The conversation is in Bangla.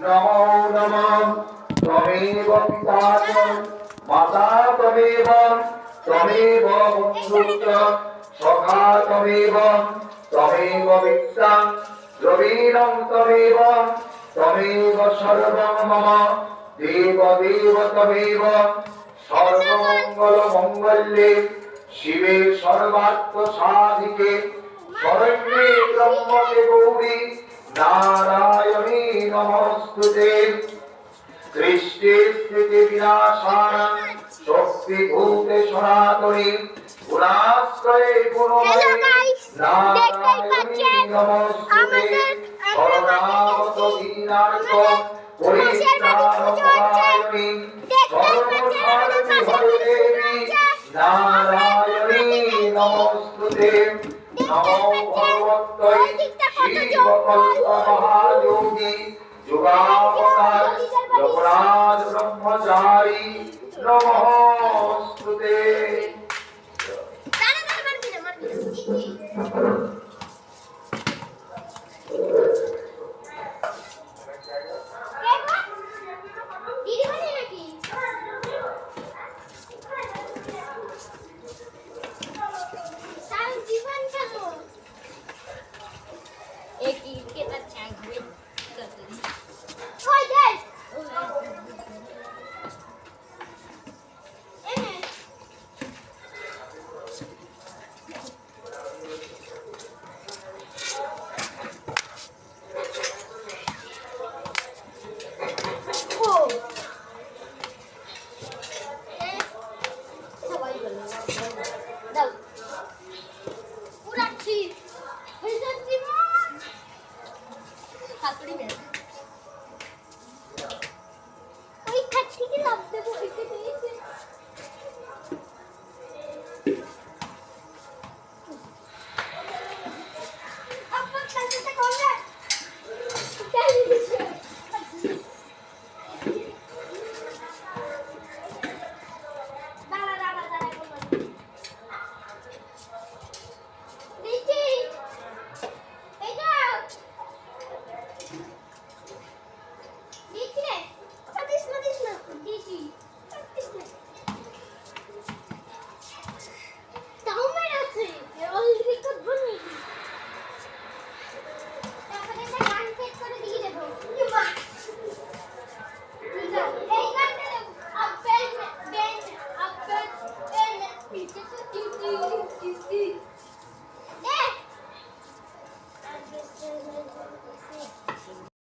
নমো নমঃ ত্বমেব পিতা চ মাতা ত্বমেব ত্বমেব বন্ধু চ সখা ত্বমেব ত্বমেব বিত্তাং দ্রবীণং ত্বমেব ত্বমেব সর্বং মম দেব দেব ত্বমেব সর্বমঙ্গল মঙ্গলে শিবে সর্বার্থ সাধিকে শরণ্যে ত্র্যম্বকে গৌরী নারায়ণী নমস্তুতে সৃষ্টি স্থিতি বিনাশানাং শক্তিভূতে সনাতনী গুণাশ্রয়ে গুণময়ে নারায়ণী নমস্তুতে শরণাগত দীনার্থ পরিত্রাণপরায়ণী সর্বশান্তি ভরদেবী নারায়ণী নমস্তুতে নমো ভগবত্যৈ শিবকল্পমহাযোগী যুগাবতার জগন্নাথ ব্রহ্মচারী নমস্তুতে। ওই খাট থেকে লাফ দেবো, ওইটা দিয়েছে।